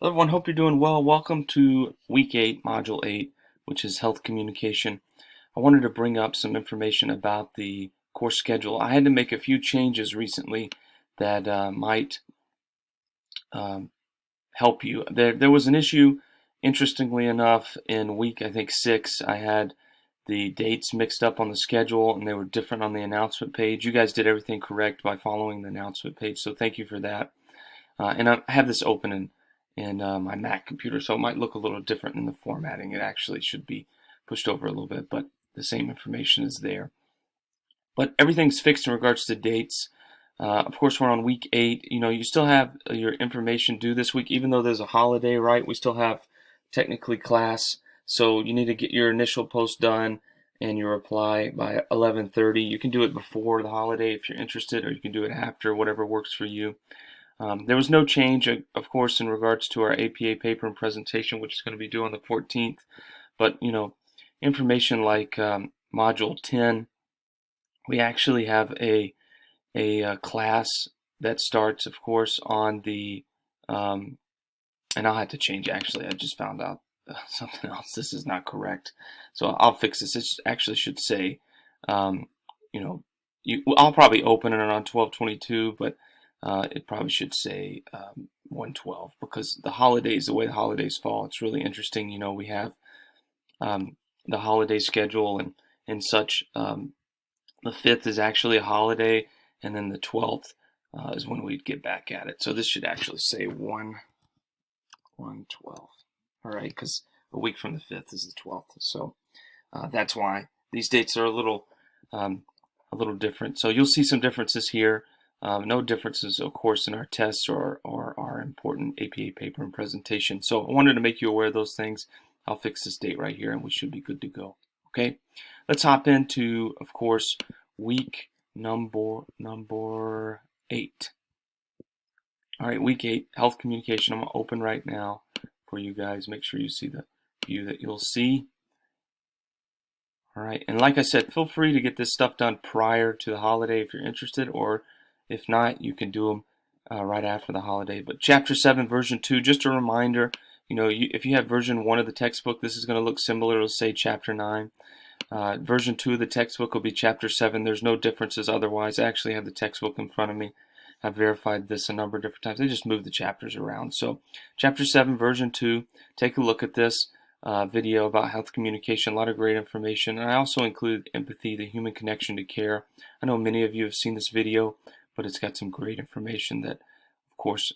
Hello everyone, hope you're doing well. Welcome to Week 8, Module 8, which is Health Communication. I wanted to bring up some information about the course schedule. I had to make a few changes recently that might help you. There was an issue, interestingly enough, in week, I think, 6. I had the dates mixed up on the schedule and they were different on the announcement page. You guys did everything correct by following the announcement page, so thank you for that. And I have this open in my Mac computer, so it might look a little different in the formatting. It actually should be pushed over a little bit, but the same information is there. But everything's fixed in regards to dates. Of course, we're on week 8. You still have your information due this week, even though there's a holiday, right? We still have technically class, so you need to get your initial post done and your reply by 11:30. You can do it before the holiday if you're interested, or you can do it after, whatever works for you. There was no change, of course, in regards to our APA paper and presentation, which is going to be due on the 14th. But, information like Module 10, we actually have a class that starts, of course, on the, and I'll have to change, actually. I just found out something else. This is not correct. So I'll fix this. It actually should say, I'll probably open it on 12/22, but it probably should say 1/12 because the way the holidays fall, it's really interesting. We have the holiday schedule and such. The 5th is actually a holiday, and then the 12th is when we'd get back at it. So this should actually say 1/12. All right, because a week from the 5th is the 12th. So that's why these dates are a little different. So you'll see some differences here. No differences, of course, in our tests or our important APA paper and presentation. So I wanted to make you aware of those things. I'll fix this date right here, and we should be good to go. Okay, let's hop into, of course, week number 8. All right, week 8, health communication. I'm gonna open right now for you guys. Make sure you see the view that you'll see. All right, and like I said, feel free to get this stuff done prior to the holiday if you're interested, or if not, you can do them right after the holiday. But Chapter 7, Version 2, just a reminder, if you have Version 1 of the textbook, this is going to look similar. It'll say Chapter 9. Version 2 of the textbook will be Chapter 7. There's no differences otherwise. I actually have the textbook in front of me. I've verified this a number of different times. They just move the chapters around. So Chapter 7, Version 2, take a look at this video about health communication. A lot of great information. And I also include empathy, the human connection to care. I know many of you have seen this video, but it's got some great information that, of course,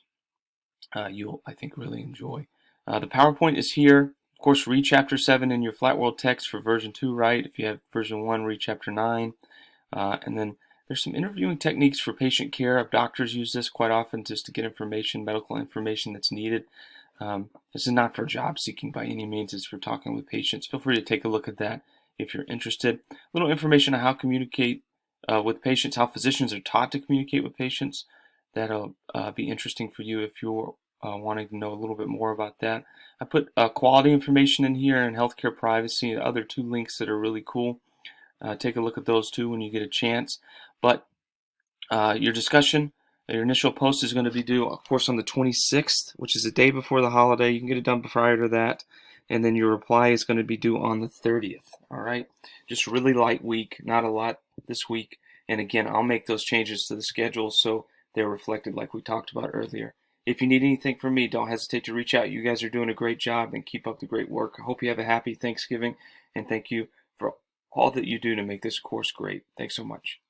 you'll, I think, really enjoy. The PowerPoint is here. Of course, read Chapter 7 in your Flat World text for Version 2, right? If you have Version 1, read Chapter 9. And then there's some interviewing techniques for patient care. Doctors use this quite often just to get information, medical information that's needed. This is not for job seeking by any means. It's for talking with patients. Feel free to take a look at that if you're interested. A little information on how to communicate with patients, how physicians are taught to communicate with patients. That'll be interesting for you if you're wanting to know a little bit more about that. I put quality information in here and healthcare privacy and other 2 links that are really cool. Take a look at those too when you get a chance. But your discussion, your initial post is going to be due, of course, on the 26th, which is the day before the holiday. You can get it done prior to that. And then your reply is going to be due on the 30th. All right? Just really light week, not a lot this week. And again, I'll make those changes to the schedule so they're reflected like we talked about earlier. If you need anything from me, don't hesitate to reach out. You guys are doing a great job and keep up the great work. I hope you have a happy Thanksgiving, and thank you for all that you do to make this course great. Thanks so much.